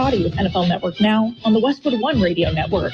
Roddy with NFL Network Now on the Westwood One Radio Network.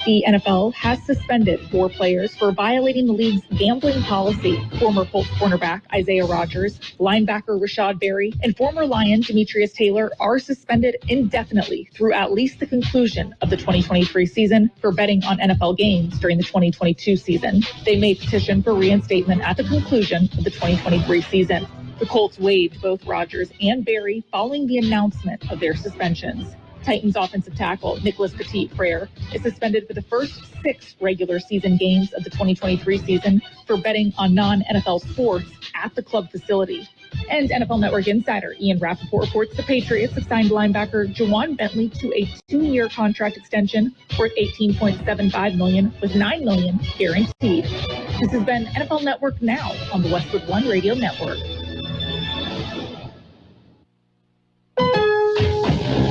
The NFL has suspended 4 players for violating the league's gambling policy. Former Colts cornerback Isaiah Rodgers, linebacker Rashad Berry, and former Lion Demetrius Taylor are suspended indefinitely through at least the conclusion of the 2023 season for betting on NFL games during the 2022 season. They may petition for reinstatement at the conclusion of the 2023 season. The Colts waived both Rodgers and Berry following the announcement of their suspensions. Titans offensive tackle Nicholas Petit-Frere is suspended for the first 6 regular season games of the 2023 season for betting on non-NFL sports at the club facility. And NFL Network insider Ian Rappaport reports the Patriots have signed linebacker Juwan Bentley to a 2-year contract extension worth $18.75 million with $9 million guaranteed. This has been NFL Network Now on the Westwood One Radio Network.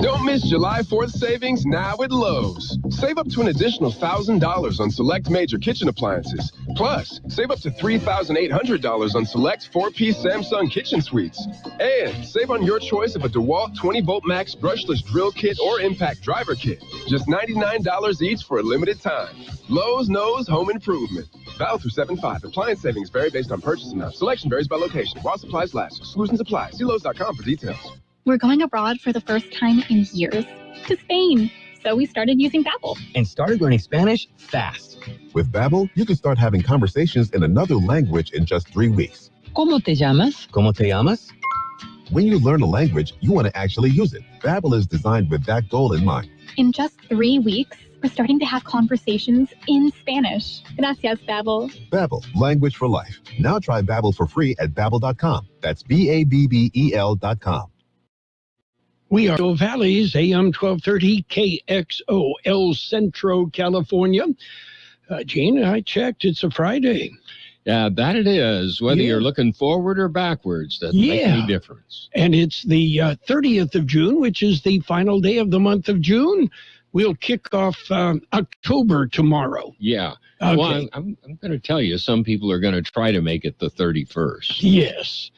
Don't miss July 4th savings now at Lowe's. Save up to an additional $1,000 on select major kitchen appliances. Plus, save up to $3,800 on select 4-piece Samsung kitchen suites. And save on your choice of a DeWalt 20-volt max brushless drill kit or impact driver kit. Just $99 each for a limited time. Lowe's knows home improvement. Valid through 7/5. Appliance savings vary based on purchase amount. Selection varies by location. While supplies last. Exclusions apply. See Lowe's.com for details. We're going abroad for the first time in years to Spain. So we started using Babbel. And started learning Spanish fast. With Babbel, you can start having conversations in another language in just 3 weeks. ¿Cómo te llamas? ¿Cómo te llamas? When you learn a language, you want to actually use it. Babbel is designed with that goal in mind. In just 3 weeks, we're starting to have conversations in Spanish. Gracias, Babbel. Babbel, language for life. Now try Babbel for free at Babbel.com. That's Babbel.com. We are Valley's AM 1230 KXO El Centro, California. Gene, I checked. It's a Friday. Yeah, that it is. Whether you're looking forward or backwards, doesn't make any difference. And it's the 30th of June, which is the final day of the month of June. We'll kick off October tomorrow. Yeah. Okay. Well, I'm going to tell you, some people are going to try to make it the 31st. Yes.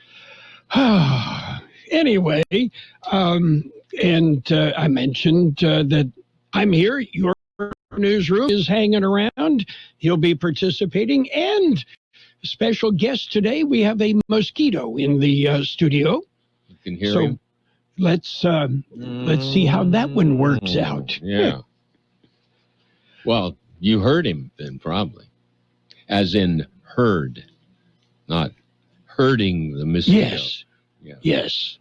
Anyway, I mentioned that I'm here. Your newsroom is hanging around. He'll be participating. And special guest today, we have a mosquito in the studio. You can hear him. Let's see how that one works out. Yeah. Well, you heard him then, probably. As in heard, not hurting the mosquito. Yes. Yeah. Yes.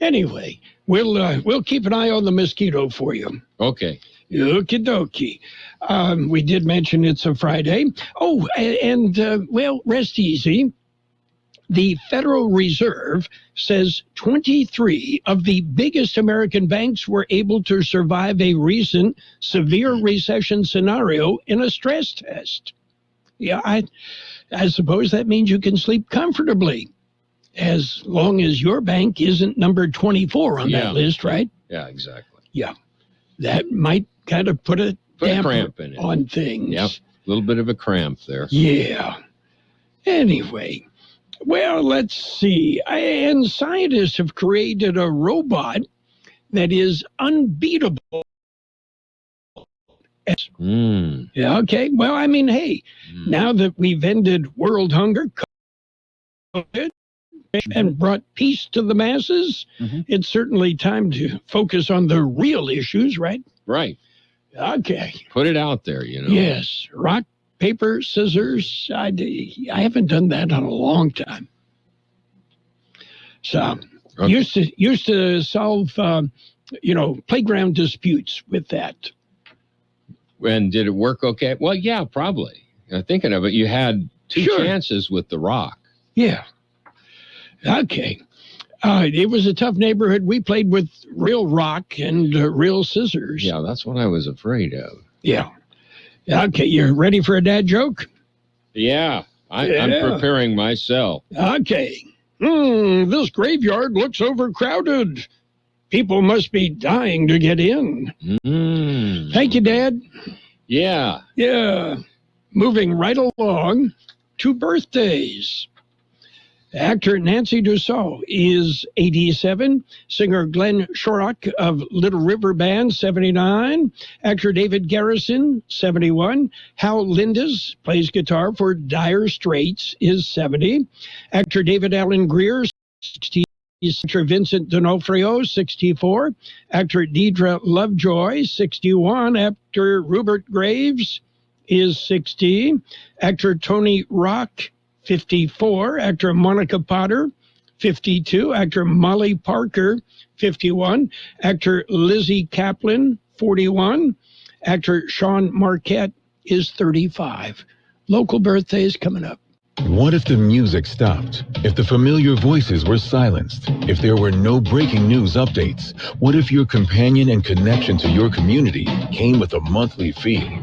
Anyway, we'll keep an eye on the mosquito for you. Okay. Okie dokie. We did mention it's a Friday. Oh, and rest easy. The Federal Reserve says 23 of the biggest American banks were able to survive a recent severe recession scenario in a stress test. Yeah, I suppose that means you can sleep comfortably, as long as your bank isn't number 24 on that list, right? Yeah, exactly. Yeah. That might kind of put a cramp in it on things. Yep. A little bit of a cramp there. Yeah. Anyway, well, let's see. And scientists have created a robot that is unbeatable. Yeah, okay. Well, I mean, hey, now that we've ended world hunger, COVID, and brought peace to the masses, it's certainly time to focus on the real issues, right? Right. Okay. Put it out there, you know. Yes. Rock, paper, scissors. I haven't done that in a long time. So, used to solve, playground disputes with that. And did it work okay? Well, yeah, probably. Thinking of it, you had two chances with the rock. Yeah. Okay. It was a tough neighborhood. We played with real rock and real scissors. Yeah, that's what I was afraid of. Yeah. Okay, you ready for a dad joke? Yeah, I'm preparing myself. Okay. This graveyard looks overcrowded. People must be dying to get in. Thank you, Dad. Yeah. Yeah. Moving right along to birthdays. Actor Nancy Dussault is 87. Singer Glenn Shorrock of Little River Band, 79. Actor David Garrison, 71. Hal Lindes plays guitar for Dire Straits, is 70. Actor David Allen Greer, 60. Actor Vincent D'Onofrio, 64. Actor Deidre Lovejoy, 61. Actor Rupert Graves is 60. Actor Tony Rock, 54. Actor Monica Potter, 52. Actor Molly Parker, 51. Actor Lizzie Kaplan, 41. Actor Sean Marquette is 35. Local birthdays coming up. What if the music stopped? If the familiar voices were silenced? If there were no breaking news updates? What if your companion and connection to your community came with a monthly fee?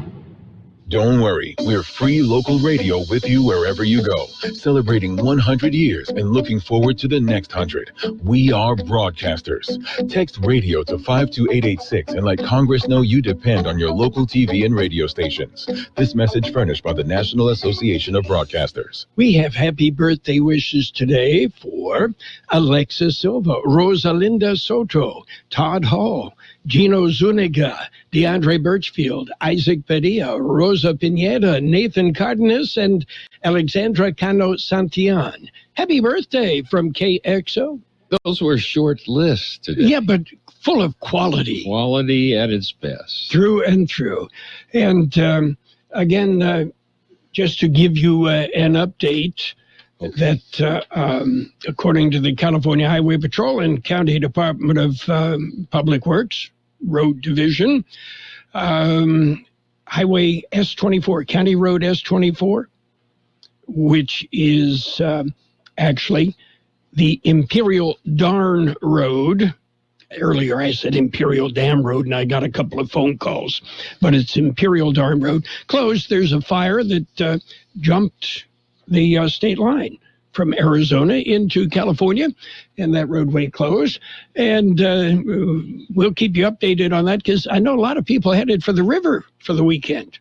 Don't worry, we're free local radio with you wherever you go, celebrating 100 years and looking forward to the next 100. We are broadcasters. Text radio to 52886 and let Congress know you depend on your local TV and radio stations. This message furnished by the National Association of Broadcasters. We have happy birthday wishes today for Alexa Silva, Rosalinda Soto, Todd Hall, Gino Zuniga, DeAndre Birchfield, Isaac Padilla, Rosa Pineda, Nathan Cardenas, and Alexandra Cano Santillan. Happy birthday from KXO. Those were short lists today. Yeah, but full of quality. Quality at its best. Through and through. And again, just to give you an update, that according to the California Highway Patrol and County Department of Public Works Road Division, Highway S24, County Road S24, which is actually the Imperial Darn Road. Earlier I said Imperial Dam Road, and I got a couple of phone calls, but it's Imperial Darn Road. Closed. There's a fire that jumped the state line from Arizona into California, and that roadway closed. And we'll keep you updated on that, because I know a lot of people headed for the river for the weekend.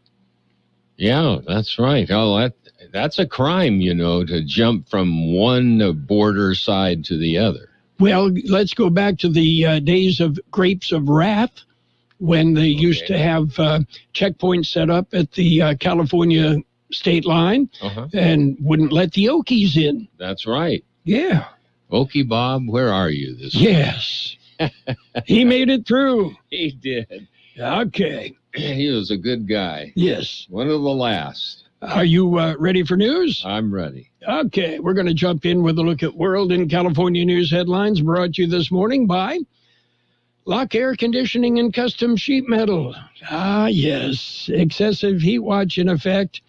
Yeah, that's right. Oh, that's a crime, to jump from one border side to the other. Well, let's go back to the days of Grapes of Wrath, when they used to have checkpoints set up at the California state line and wouldn't let the Okies in. That's right. Yeah. Okie Bob, where are you this Yes. He made it through. He did. Okay. He was a good guy. Yes. One of the last. Are you ready for news? I'm ready. Okay. We're going to jump in with a look at World and California news headlines brought to you this morning by Lock Air Conditioning and Custom Sheet Metal. Ah, yes. Excessive heat watch in effect.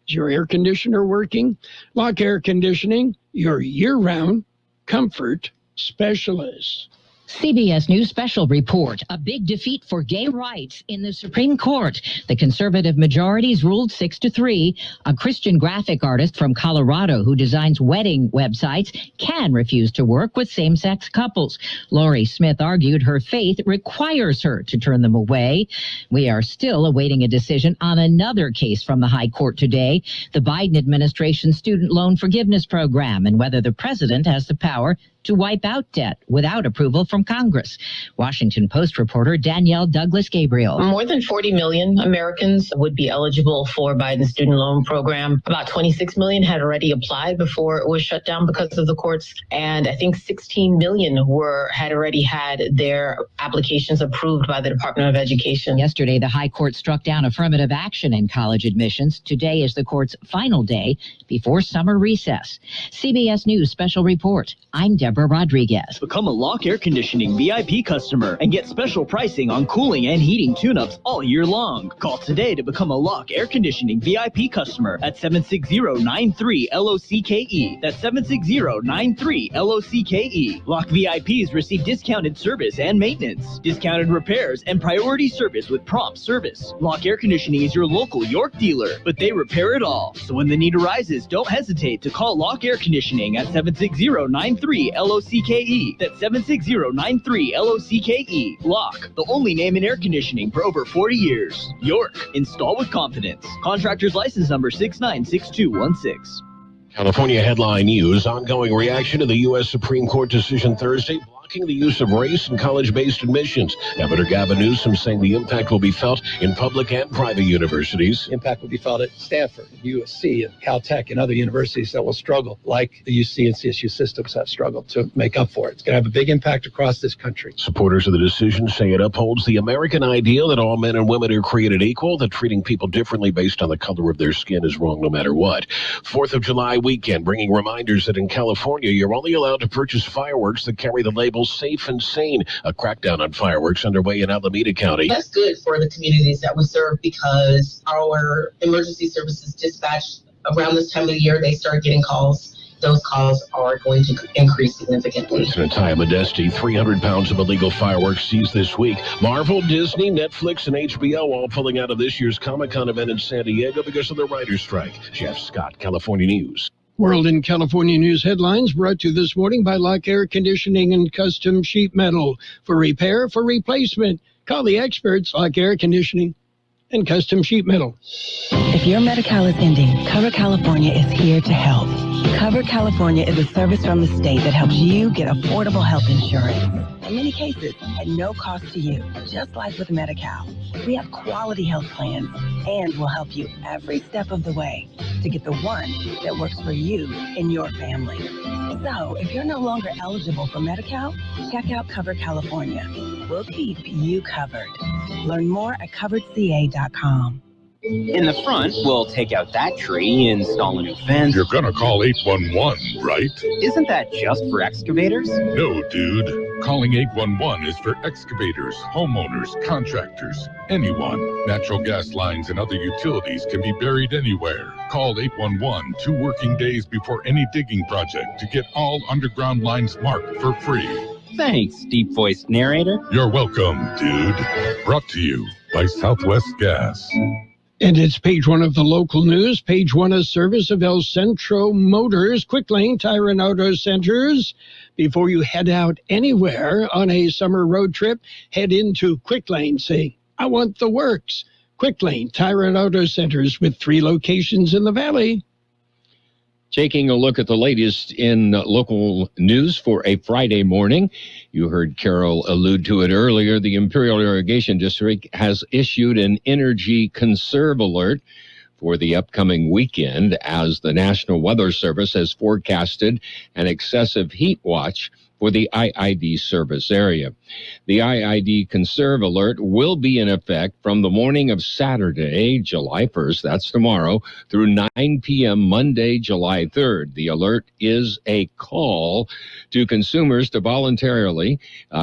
Is your air conditioner working? Lock Air Conditioning, your year-round comfort specialist. CBS News Special Report, a big defeat for gay rights in the Supreme Court. The conservative majorities ruled 6-3. A Christian graphic artist from Colorado who designs wedding websites can refuse to work with same-sex couples. Lori Smith argued her faith requires her to turn them away. We are still awaiting a decision on another case from the High Court today, the Biden administration's student loan forgiveness program, and whether the president has the power to wipe out debt without approval from Congress. Washington Post reporter Danielle Douglas Gabriel. More than 40 million Americans would be eligible for Biden's student loan program. About 26 million had already applied before it was shut down because of the courts. And I think 16 million had already had their applications approved by the Department of Education. Yesterday, the High Court struck down affirmative action in college admissions. Today is the court's final day before summer recess. CBS News Special Report. I'm Deborah Rodriguez. Become a Lock Air Conditioning VIP customer and get special pricing on cooling and heating tune-ups all year long. Call today to become a Lock Air Conditioning VIP customer at 760-93-LOCKE. That's 760-93-LOCKE. Lock VIPs receive discounted service and maintenance, discounted repairs, and priority service with prompt service. Lock Air Conditioning is your local York dealer, but they repair it all. So when the need arises, don't hesitate to call Lock Air Conditioning at 760-93-LOCKE. That's 760-93-LOCKE. Lock, the only name in air conditioning for over 40 years. York, install with confidence. Contractor's license number 696216. California headline news, ongoing reaction to the U.S. Supreme Court decision Thursday blocking the use of race in college-based admissions. Governor Gavin Newsom saying the impact will be felt in public and private universities. Impact will be felt at Stanford, USC, and Caltech, and other universities that will struggle, like the UC and CSU systems have struggled to make up for it. It's going to have a big impact across this country. Supporters of the decision say it upholds the American ideal that all men and women are created equal, that treating people differently based on the color of their skin is wrong no matter what. 4th of July weekend, bringing reminders that in California, you're only allowed to purchase fireworks that carry the label Safe and Sane. A crackdown on fireworks underway in Alameda County. That's good for the communities that we serve because our emergency services dispatch around this time of the year, they start getting calls. Those calls are going to increase significantly. Natalia Modesti, 300 pounds of illegal fireworks seized this week. Marvel, Disney, Netflix, and HBO all pulling out of this year's Comic-Con event in San Diego because of the writer's strike. Jeff Scott, California News. World in California News headlines brought to you this morning by Lock Air Conditioning and Custom Sheet Metal. For repair, for replacement, call the experts, Lock Air Conditioning and Custom Sheet Metal. If your Medi-Cal is ending, Cover California is here to help. Cover California is a service from the state that helps you get affordable health insurance. In many cases, at no cost to you, just like with Medi-Cal. We have quality health plans, and we'll help you every step of the way to get the one that works for you and your family. So, if you're no longer eligible for Medi-Cal, check out Cover California. We'll keep you covered. Learn more at coveredca.com. In the front, we'll take out that tree, install a new fence. You're gonna call 811, right? Isn't that just for excavators? No, dude. Calling 811 is for excavators, homeowners, contractors, anyone. Natural gas lines and other utilities can be buried anywhere. Call 811 2 working days before any digging project to get all underground lines marked for free. Thanks, deep-voiced narrator. You're welcome, dude. Brought to you by Southwest Gas. And it's page one of the local news. Page one, a service of El Centro Motors, Quick Lane Tire and Auto Centers. Before you head out anywhere on a summer road trip, head into Quick Lane. Say, I want the works. Quick Lane Tire and Auto Centers with 3 locations in the Valley. Taking a look at the latest in local news for a Friday morning. You heard Carroll allude to it earlier. The Imperial Irrigation District has issued an energy conserve alert for the upcoming weekend as the National Weather Service has forecasted an excessive heat watch for the IID service area. The IID Conserve Alert will be in effect from the morning of Saturday, July 1st, that's tomorrow, through 9 p.m. Monday, July 3rd. The alert is a call to consumers to voluntarily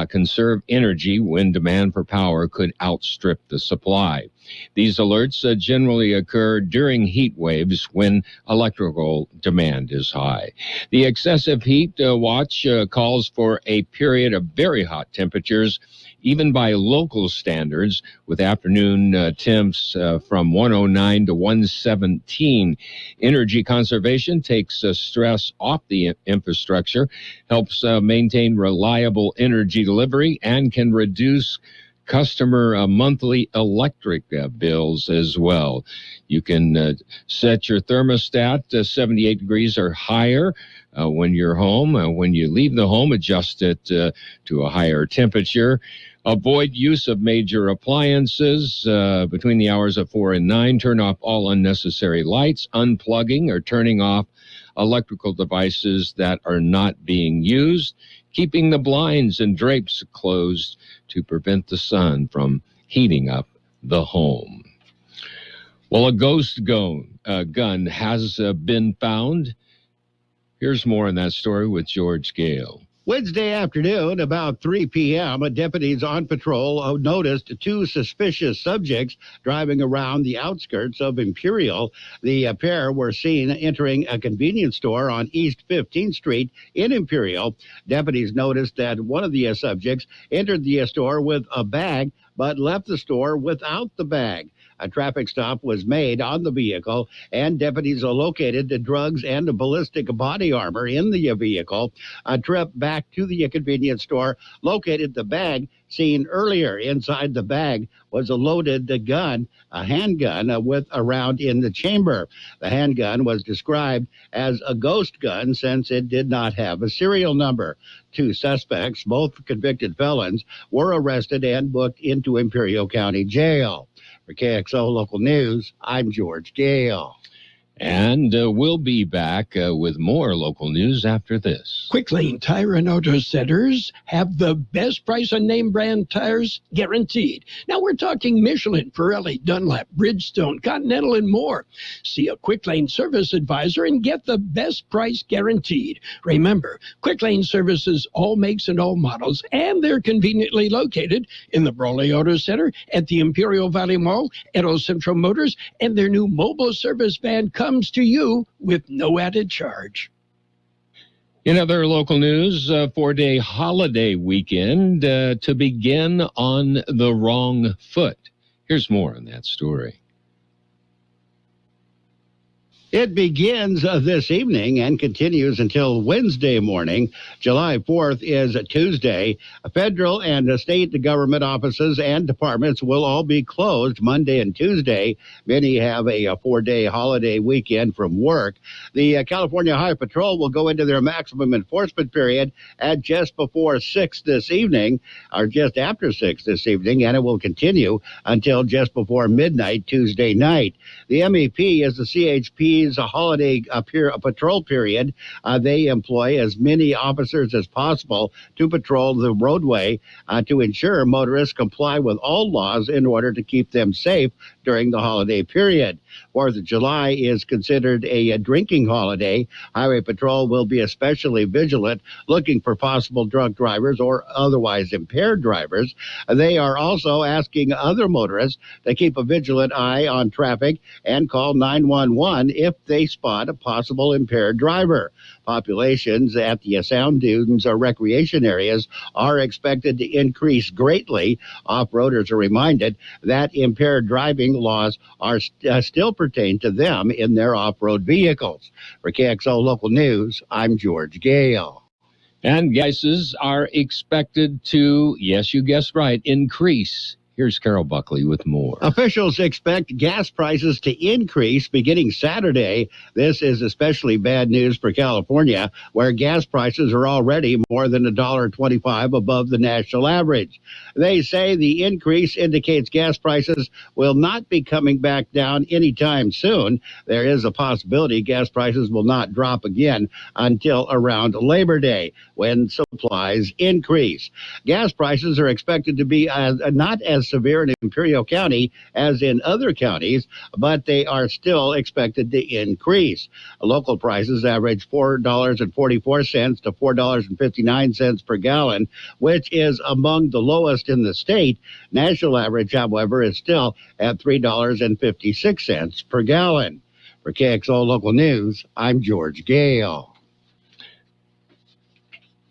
conserve energy when demand for power could outstrip the supply. These alerts generally occur during heat waves when electrical demand is high. The excessive heat watch calls for a period of very hot temperatures, even by local standards, with afternoon temps from 109 to 117. Energy conservation takes stress off the infrastructure, helps maintain reliable energy delivery, and can reduce customer monthly electric bills as well. You can set your thermostat to 78 degrees or higher when you're home. When you leave the home, adjust it to a higher temperature. Avoid use of major appliances between the hours of 4 and 9. Turn off all unnecessary lights, unplugging or turning off electrical devices that are not being used. Keeping the blinds and drapes closed to prevent the sun from heating up the home. Well, a ghost gun has been found. Here's more on that story with George Gale. Wednesday afternoon, about 3 p.m., deputies on patrol noticed 2 suspicious subjects driving around the outskirts of Imperial. The pair were seen entering a convenience store on East 15th Street in Imperial. Deputies noticed that one of the subjects entered the store with a bag, but left the store without the bag. A traffic stop was made on the vehicle, and deputies located the drugs and the ballistic body armor in the vehicle. A trip back to the convenience store located the bag seen earlier. Inside the bag was a loaded gun, a handgun with a round in the chamber. The handgun was described as a ghost gun since it did not have a serial number. 2 suspects, both convicted felons, were arrested and booked into Imperial County Jail. For KXO Local News, I'm George Gale. And we'll be back with more local news after this. Quick Lane Tire and Auto Centers have the best price on name brand tires guaranteed. Now we're talking Michelin, Pirelli, Dunlop, Bridgestone, Continental, and more. See a Quick Lane service advisor and get the best price guaranteed. Remember, Quick Lane services all makes and all models, and they're conveniently located in the Brawley Auto Center, at the Imperial Valley Mall, at El Centro Motors, and their new mobile service van comes to you with no added charge. In other local news, 4-day holiday weekend to begin on the wrong foot. Here's more on that story. It begins this evening and continues until Wednesday morning. July 4th is Tuesday. Federal and state government offices and departments will all be closed Monday and Tuesday. Many have a 4-day holiday weekend from work. The California Highway Patrol will go into their maximum enforcement period at just before 6 this evening, or just after 6 this evening, and it will continue until just before midnight Tuesday night. The MEP is the CHP's holiday patrol period. They employ as many officers as possible to patrol the roadway to ensure motorists comply with all laws in order to keep them safe during the holiday period. 4th of July is considered a drinking holiday. Highway Patrol will be especially vigilant, looking for possible drunk drivers or otherwise impaired drivers. They are also asking other motorists to keep a vigilant eye on traffic and call 911 if they spot a possible impaired driver. Populations at the Sound Dunes or recreation areas are expected to increase greatly. Off-roaders are reminded that impaired driving laws are still pertain to them in their off-road vehicles. For KXO Local News, I'm George Gale. And prices are expected to, yes, you guessed right, increase. Here's Carroll Buckley with more. Officials expect gas prices to increase beginning Saturday. This is especially bad news for California, where gas prices are already more than $1.25 above the national average. They say the increase indicates gas prices will not be coming back down anytime soon. There is a possibility gas prices will not drop again until around Labor Day, when supplies increase. Gas prices are expected to be not as severe in Imperial County as in other counties, but they are still expected to increase. Local prices average $4.44 to $4.59 per gallon, which is among the lowest in the state. National average, however, is still at $3.56 per gallon. For KXO Local News, I'm George Gale.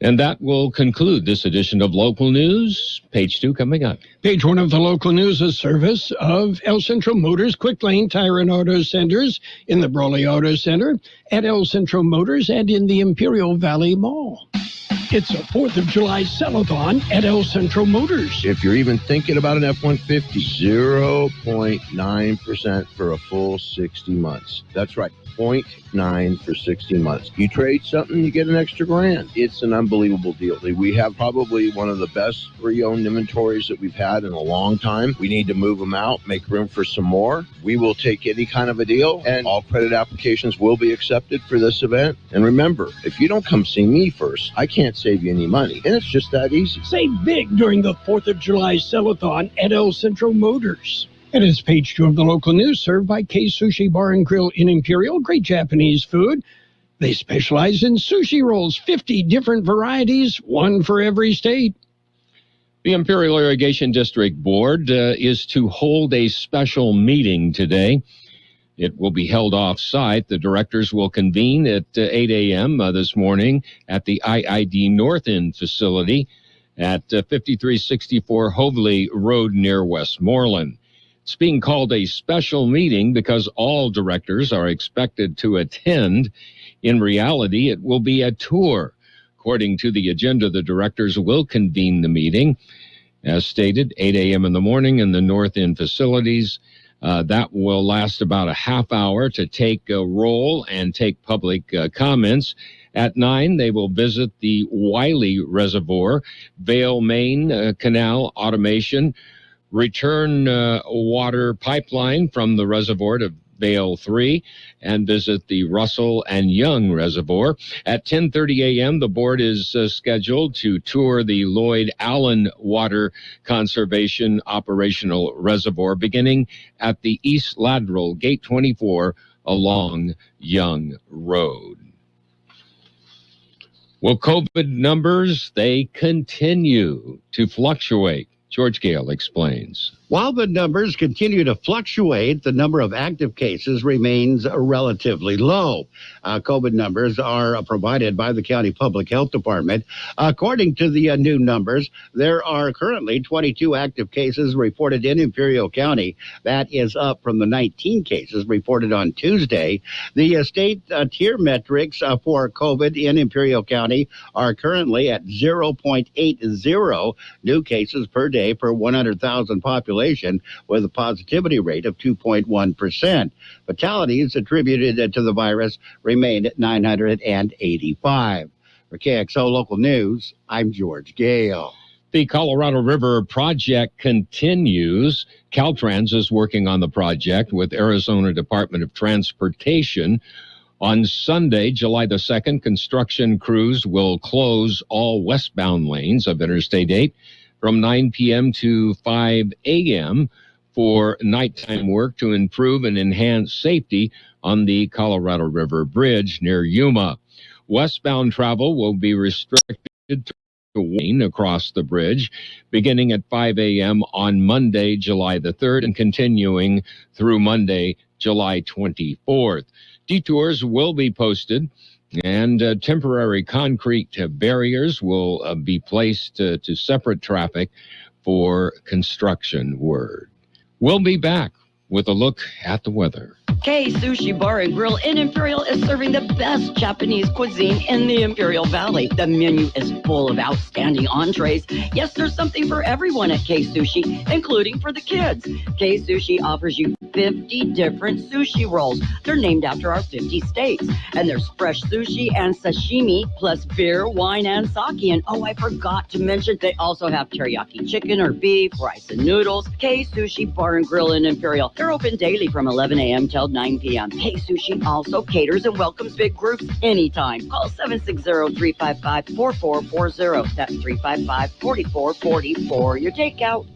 And that will conclude this edition of Local News. Page 2 coming up. Page 1 of the local news, a service of El Centro Motors, Quick Lane Tire and Auto Centers in the Brawley Auto Center, at El Centro Motors, and in the Imperial Valley Mall. It's a 4th of July sell-a-thon at El Centro Motors. If you're even thinking about an F-150, 0.9% for a full 60 months. That's right, 0.9 for 60 months. You trade something, you get an extra grand. It's an unbelievable deal. We have probably one of the best pre-owned inventories that we've had in a long time. We need to move them out, make room for some more. We will take any kind of a deal, and all credit applications will be accepted for this event. And remember, if you don't come see me first, I can't save you any money. And it's just that easy. Save big during the 4th of July sell-a-thon at El Centro Motors. And it's page 2 of the local news, served by K Sushi Bar and Grill in Imperial. Great Japanese food. They specialize in sushi rolls, 50 different varieties, one for every state. The Imperial Irrigation District Board is to hold a special meeting today. It will be held off-site. The directors will convene at 8 a.m. This morning at the IID North End facility at 5364 Hoveley Road near Westmoreland. It's being called a special meeting because all directors are expected to attend. In reality, it will be a tour. According to the agenda, the directors will convene the meeting. As stated, 8 a.m. in the morning in the North End facilities. That will last about a half hour to take a roll and take public comments. At 9, they will visit the Wiley Reservoir, Vale Main Canal automation, return water pipeline from the reservoir to Vale 3, and visit the Russell and Young Reservoir. At 10:30 a.m., the board is scheduled to tour the Lloyd Allen Water Conservation Operational Reservoir, beginning at the East Lateral, Gate 24, along Young Road. Well, COVID numbers, they continue to fluctuate. George Gale explains. While the numbers continue to fluctuate, the number of active cases remains relatively low. COVID numbers are provided by the County Public Health Department. According to the new numbers, there are currently 22 active cases reported in Imperial County. That is up from the 19 cases reported on Tuesday. The state tier metrics for COVID in Imperial County are currently at 0.80 new cases per day per 100,000 population, with a positivity rate of 2.1%. Fatalities attributed to the virus remained at 985. For KXO Local News, I'm George Gale. The Colorado River project continues. Caltrans is working on the project with Arizona Department of Transportation. On Sunday, July the 2nd, construction crews will close all westbound lanes of Interstate 8 from 9 p.m. to 5 a.m. for nighttime work to improve and enhance safety on the Colorado River Bridge near Yuma. Westbound travel will be restricted to Wayne across the bridge, beginning at 5 a.m. on Monday, July the 3rd, and continuing through Monday, July 24th. Detours will be posted, and temporary concrete barriers will be placed to separate traffic for construction work. We'll be back with a look at the weather. K Sushi Bar and Grill in Imperial is serving the best Japanese cuisine in the Imperial Valley. The menu is full of outstanding entrees. Yes, there's something for everyone at K Sushi, including for the kids. K Sushi offers you 50 different sushi rolls. They're named after our 50 states. And there's fresh sushi and sashimi, plus beer, wine, and sake. And oh, I forgot to mention, they also have teriyaki chicken or beef, rice and noodles. K Sushi Bar and Grill in Imperial. They're open daily from 11 a.m. till 9 p.m. K Sushi also caters and welcomes big groups anytime. Call 760-355-4440. That's 355-4440 for your takeout.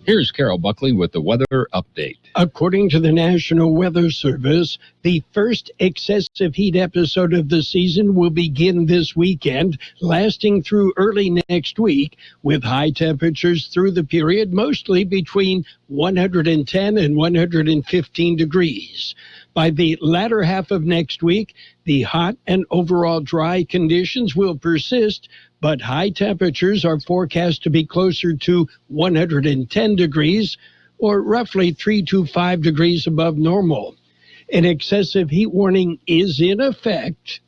Here's Carroll Buckley with the weather update. According to the National Weather Service, the first excessive heat episode of the season will begin this weekend, lasting through early next week, with high temperatures through the period, mostly between 110 and 115 degrees. By the latter half of next week, the hot and overall dry conditions will persist, but high temperatures are forecast to be closer to 110 degrees, or roughly 3 to 5 degrees above normal. An excessive heat warning is in effect.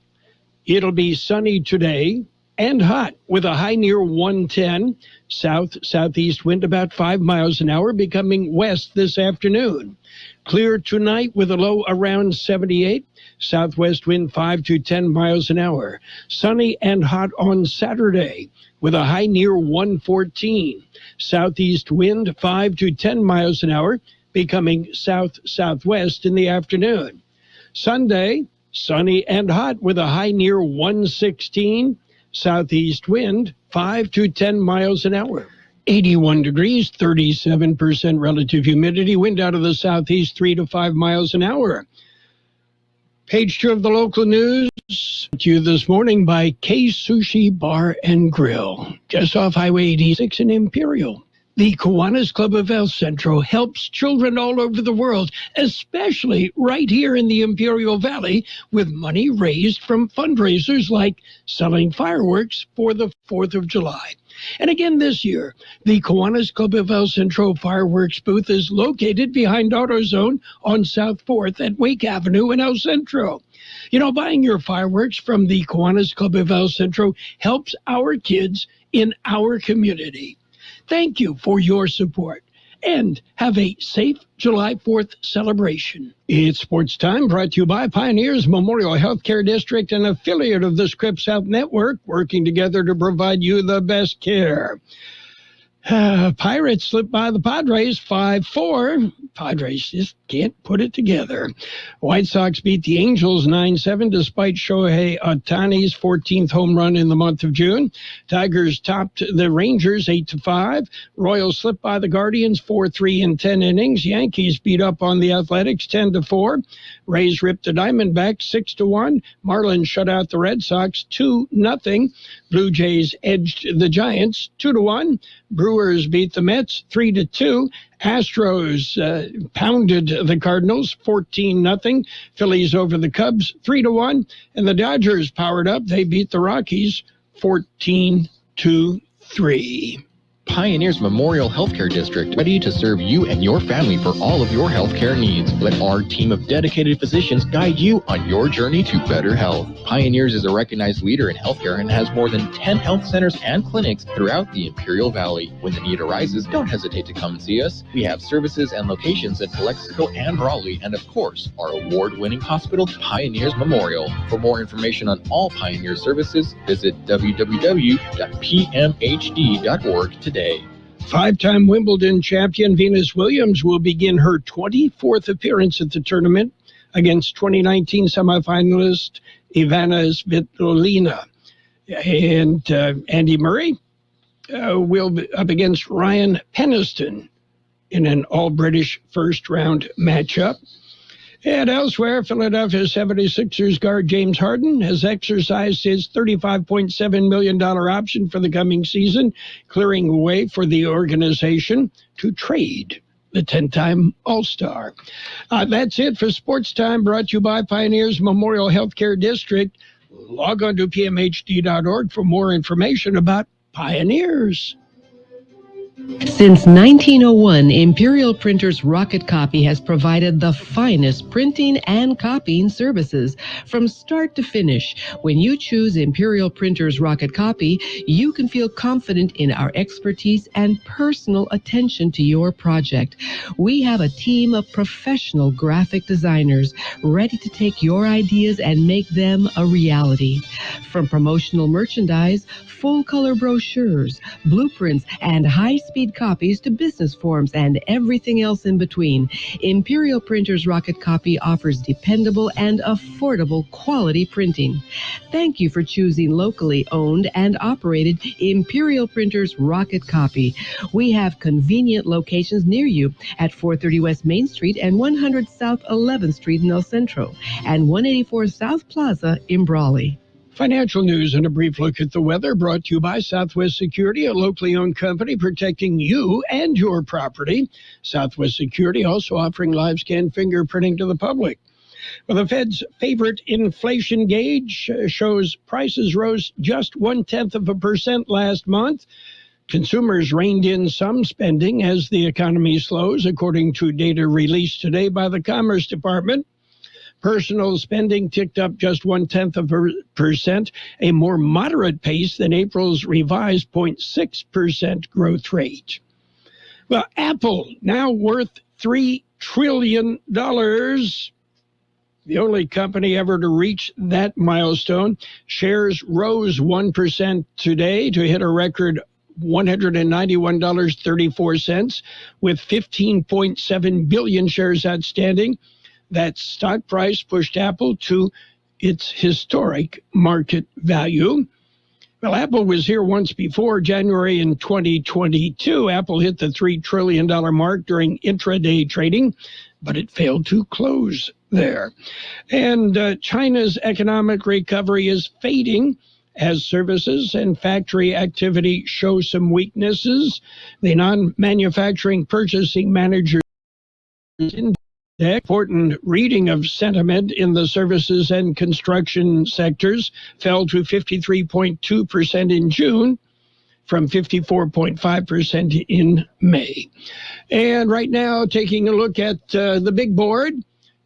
It'll be sunny today and hot with a high near 110, south-southeast wind about 5 miles an hour, becoming west this afternoon. Clear tonight with a low around 78, southwest wind 5 to 10 miles an hour. Sunny and hot on Saturday with a high near 114, southeast wind 5 to 10 miles an hour, becoming south-southwest in the afternoon. Sunday, sunny and hot with a high near 116, southeast wind 5 to 10 miles an hour. 81 degrees, 37% relative humidity, wind out of the southeast 3 to 5 miles an hour. Page 2 of the local news to you this morning by K Sushi Bar and Grill, just off Highway 86 in Imperial. The Kiwanis Club of El Centro helps children all over the world, especially right here in the Imperial Valley, with money raised from fundraisers like selling fireworks for the 4th of July. And again this year, the Kiwanis Club of El Centro fireworks booth is located behind AutoZone on South 4th at Wake Avenue in El Centro. You know, buying your fireworks from the Kiwanis Club of El Centro helps our kids in our community. Thank you for your support. And have a safe July 4th celebration. It's Sports Time, brought to you by Pioneers Memorial Healthcare District, an affiliate of the Scripps Health Network, working together to provide you the best care. Pirates slipped by the Padres 5-4. Padres just can't put it together. White Sox beat the Angels 9-7 despite Shohei Ohtani's 14th home run in the month of June. Tigers topped the Rangers 8-5. Royals slipped by the Guardians 4-3 in 10 innings. Yankees beat up on the Athletics 10-4. Rays ripped the Diamondbacks 6-1. Marlins shut out the Red Sox 2-0. Blue Jays edged the Giants 2-1. Brewers beat the Mets 3-2. Astros pounded the Cardinals 14-0. Phillies over the Cubs 3-1. And the Dodgers powered up. They beat the Rockies 14-3. Pioneers Memorial Healthcare District, ready to serve you and your family for all of your healthcare needs. Let our team of dedicated physicians guide you on your journey to better health. Pioneers is a recognized leader in healthcare and has more than 10 health centers and clinics throughout the Imperial Valley. When the need arises, don't hesitate to come and see us. We have services and locations in Calexico and Raleigh, and of course, our award-winning hospital, Pioneers Memorial. For more information on all Pioneer services, visit www.pmhd.org today. Five-time Wimbledon champion Venus Williams will begin her 24th appearance at the tournament against 2019 semifinalist Ivana Svitolina. And Andy Murray will be up against Ryan Peniston in an all-British first-round matchup. And elsewhere, Philadelphia 76ers guard James Harden has exercised his $35.7 million option for the coming season, clearing the way for the organization to trade the 10-time All-Star. That's it for Sports Time, brought to you by Pioneers Memorial Healthcare District. Log on to pmhd.org for more information about Pioneers. Since 1901, Imperial Printers Rocket Copy has provided the finest printing and copying services from start to finish. When you choose Imperial Printers Rocket Copy, you can feel confident in our expertise and personal attention to your project. We have a team of professional graphic designers ready to take your ideas and make them a reality. From promotional merchandise, full-color brochures, blueprints, and high-speed copies to business forms and everything else in between, Imperial Printers Rocket Copy offers dependable and affordable quality printing. Thank you for choosing locally owned and operated Imperial Printers Rocket Copy. We have convenient locations near you at 430 West Main Street and 100 South 11th Street in El Centro and 184 South Plaza in Brawley. Financial news and a brief look at the weather, brought to you by Southwest Security, a locally owned company protecting you and your property. Southwest Security also offering live scan fingerprinting to the public. Well, the Fed's favorite inflation gauge shows prices rose just 0.1% last month. Consumers reined in some spending as the economy slows, according to data released today by the Commerce Department. Personal spending ticked up just 0.1%, a more moderate pace than April's revised 0.6% growth rate. Well, Apple, now worth $3 trillion, the only company ever to reach that milestone. Shares rose 1% today to hit a record $191.34, with 15.7 billion shares outstanding. That stock price pushed Apple to its historic market value. Well, Apple was here once before, January in 2022. Apple hit the $3 trillion mark during intraday trading, but it failed to close there. And China's economic recovery is fading as services and factory activity show some weaknesses. The non-manufacturing purchasing managers index, important reading of sentiment in the services and construction sectors, fell to 53.2% in June from 54.5% in May. And right now, taking a look at the big board,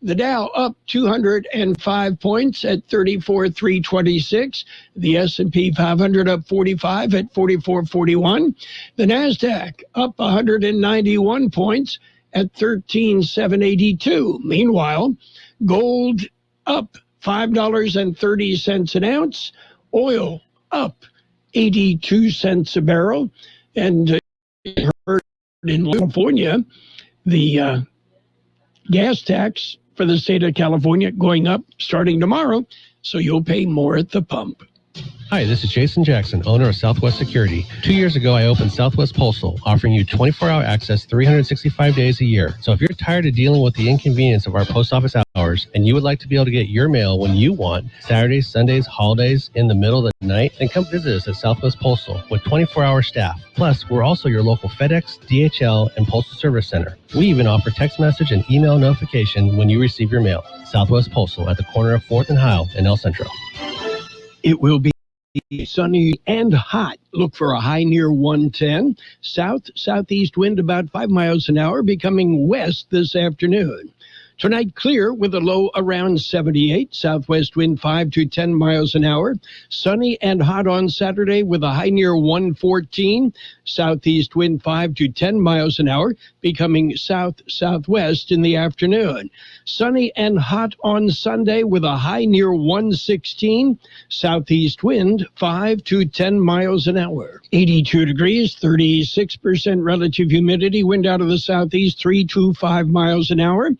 The Dow up 205 points at 34,326. The S&P 500 up 45 at 4441. The Nasdaq up 191 points at 13,782. Meanwhile, gold up $5.30 an ounce. Oil up 82 cents a barrel. And heard in California, the gas tax for the state of California going up starting tomorrow, so you'll pay more at the pump. Hi, this is Jason Jackson, owner of Southwest Security. 2 years ago, I opened Southwest Postal, offering you 24-hour access 365 days a year. So if you're tired of dealing with the inconvenience of our post office hours and you would like to be able to get your mail when you want, Saturdays, Sundays, holidays, in the middle of the night, then come visit us at Southwest Postal with 24-hour staff. Plus, we're also your local FedEx, DHL, and Postal Service Center. We even offer text message and email notification when you receive your mail. Southwest Postal at the corner of 4th and Heil in El Centro. It will be sunny and hot. Look for a high near 110. Southeast wind about 5 miles an hour, becoming west this afternoon. Tonight, clear with a low around 78. Southwest wind 5 to 10 miles an hour. Sunny and hot on Saturday with a high near 114. Southeast wind 5 to 10 miles an hour, becoming south-southwest in the afternoon. Sunny and hot on Sunday with a high near 116. Southeast wind 5 to 10 miles an hour. 82 degrees, 36% relative humidity. Wind out of the southeast 3 to 5 miles an hour.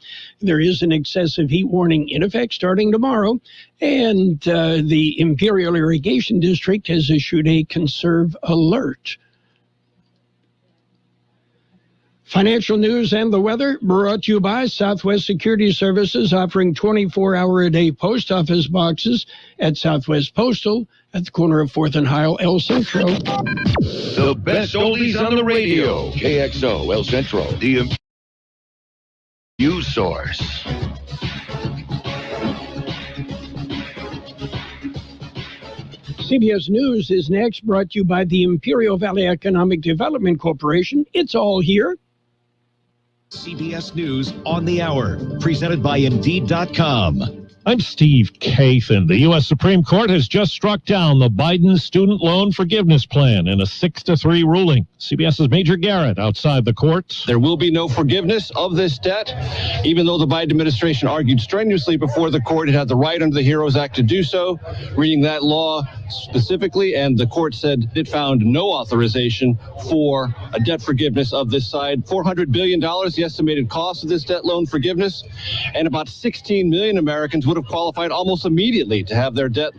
There is an excessive heat warning in effect starting tomorrow, and the Imperial Irrigation District has issued a conserve alert. Financial news and the weather brought to you by Southwest Security Services, offering 24-hour-a-day post office boxes at Southwest Postal at the corner of 4th and Heil, El Centro. The best oldies on the radio. KXO, El Centro, the news source. CBS News is next, brought to you by the Imperial Valley Economic Development Corporation. It's all here. CBS News on the Hour, presented by Indeed.com. I'm Steve Kathan. The U.S. Supreme Court has just struck down the Biden student loan forgiveness plan in a 6-3 ruling. CBS's Major Garrett outside the court. There will be no forgiveness of this debt, even though the Biden administration argued strenuously before the court it had the right under the HEROES Act to do so, reading that law specifically, and the court said it found no authorization for a debt forgiveness of this side. $400 billion, the estimated cost of this debt loan forgiveness, and about 16 million Americans would have qualified almost immediately to have their debt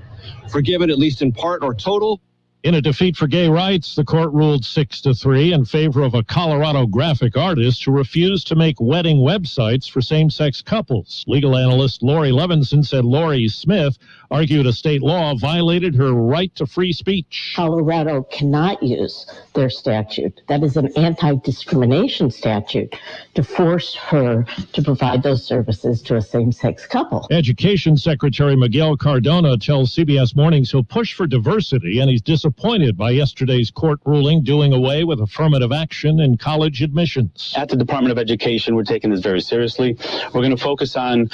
forgiven, at least in part or total. In a defeat for gay rights, the court ruled 6-3 in favor of a Colorado graphic artist who refused to make wedding websites for same-sex couples. Legal analyst Lori Levinson said Lori Smith argued a state law violated her right to free speech. Colorado cannot use their statute, that is an anti-discrimination statute, to force her to provide those services to a same-sex couple. Education Secretary Miguel Cardona tells CBS Mornings he'll push for diversity, and he's disappointed by yesterday's court ruling doing away with affirmative action in college admissions. At the Department of Education, we're taking this very seriously. We're going to focus on,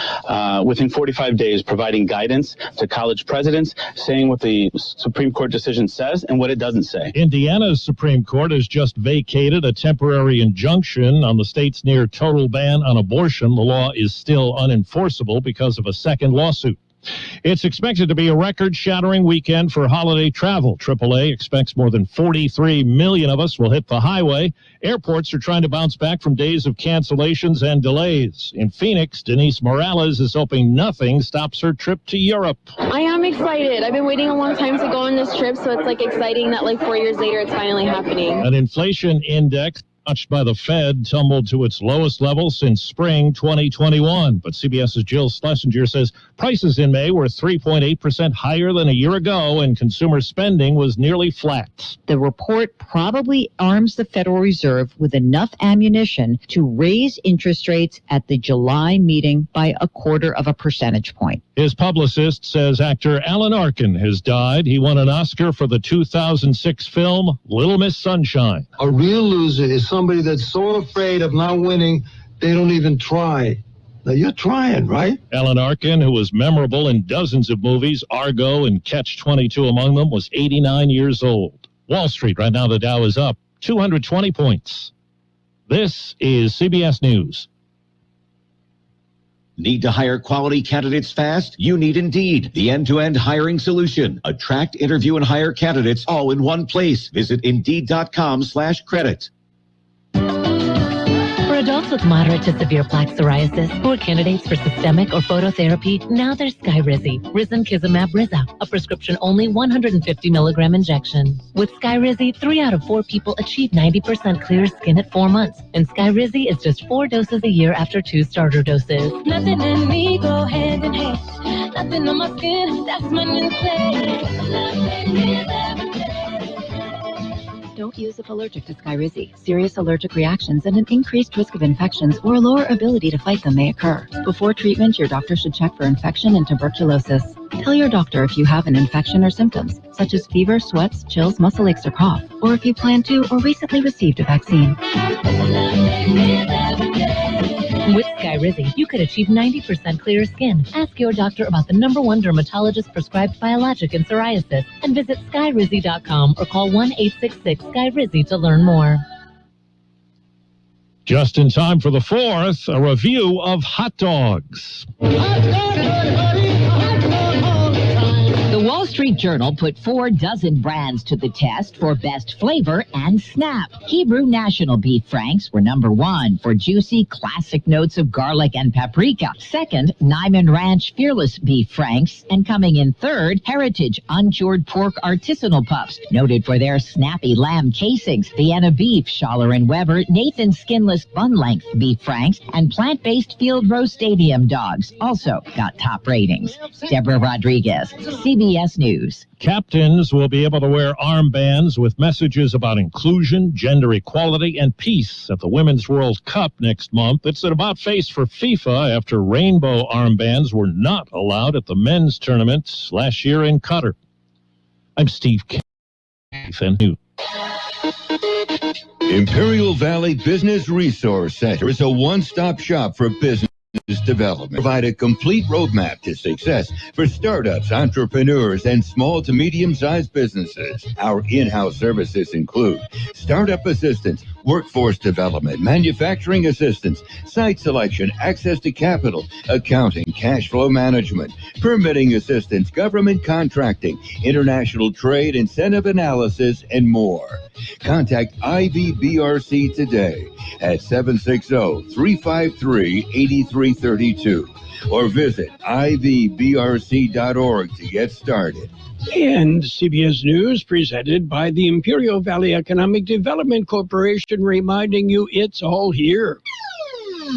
within 45 days, providing guidance to college presidents, saying what the Supreme Court decision says and what it doesn't say. Indiana's Supreme Court has just vacated a temporary injunction on the state's near total ban on abortion. The law is still unenforceable because of a second lawsuit. It's expected to be a record-shattering weekend for holiday travel. AAA expects more than 43 million of us will hit the highway. Airports are trying to bounce back from days of cancellations and delays. In Phoenix, Denise Morales is hoping nothing stops her trip to Europe. I am excited. I've been waiting a long time to go on this trip, so it's exciting that 4 years later it's finally happening. An inflation index watched by the Fed tumbled to its lowest level since spring 2021. But CBS's Jill Schlesinger says prices in May were 3.8% higher than a year ago, and consumer spending was nearly flat. The report probably arms the Federal Reserve with enough ammunition to raise interest rates at the July meeting by 0.25 percentage point. His publicist says actor Alan Arkin has died. He won an Oscar for the 2006 film Little Miss Sunshine. A real loser is somebody that's so afraid of not winning, they don't even try. Now, you're trying, right? Alan Arkin, who was memorable in dozens of movies, Argo and Catch-22 among them, was 89 years old. Wall Street, right now the Dow is up 220 points. This is CBS News. Need to hire quality candidates fast? You need Indeed, the end-to-end hiring solution. Attract, interview, and hire candidates all in one place. Visit Indeed.com/credit. For adults with moderate to severe plaque psoriasis who are candidates for systemic or phototherapy, now there's Skyrizi, Risankizumab Riza, a prescription-only 150 milligram injection. With Skyrizi, 3 out of 4 people achieve 90% clear skin at 4 months, and Skyrizi is just 4 doses a year after 2 starter doses. Nothing in me go hand in hand. Nothing on my skin, that's my new Don't use if allergic to Skyrizi. Serious allergic reactions and an increased risk of infections or a lower ability to fight them may occur. Before treatment, your doctor should check for infection and tuberculosis. Tell your doctor if you have an infection or symptoms, such as fever, sweats, chills, muscle aches, or cough, or if you plan to or recently received a vaccine. With Skyrizi, you could achieve 90% clear skin. Ask your doctor about the #1 dermatologist prescribed biologic in psoriasis and visit skyrizi.com or call 1-866-SKYRIZI to learn more. Just in time for the 4th, a review of hot dogs. The Wall Street Journal put 4 dozen brands to the test for best flavor and snap. Hebrew National Beef Franks were #1 for juicy, classic notes of garlic and paprika. Second, Nyman Ranch Fearless Beef Franks. And coming in third, Heritage Uncured Pork Artisanal Puffs, noted for their snappy lamb casings. Vienna Beef, Schaller & Weber, Nathan Skinless Bun Length Beef Franks, and plant-based Field Row Stadium Dogs also got top ratings. Deborah Rodriguez, CBS News. Captains will be able to wear armbands with messages about inclusion, gender equality, and peace at the Women's World Cup next month. It's an about-face for FIFA after rainbow armbands were not allowed at the men's tournament last year in Qatar. I'm Steve Keith. Imperial Valley Business Resource Center is a one-stop shop for business development. Provide a complete roadmap to success for startups, entrepreneurs, and small to medium-sized businesses. Our in-house services include startup assistance, workforce development, manufacturing assistance, site selection, access to capital, accounting, cash flow management, permitting assistance, government contracting, international trade, incentive analysis, and more. Contact IVBRC today at 760-353-8332 or visit ivbrc.org to get started. And CBS News presented by the Imperial Valley Economic Development Corporation, reminding you it's all here.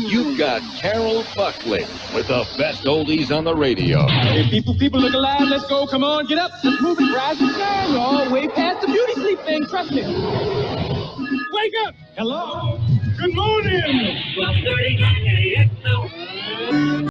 You've got Carroll Buckley with the best oldies on the radio. Hey, people, look alive. Let's go. Come on, get up. Let's move it. Rise and shine. You're all way past the beauty sleep thing. Trust me. Wake up. Hello. Good morning. 12:30.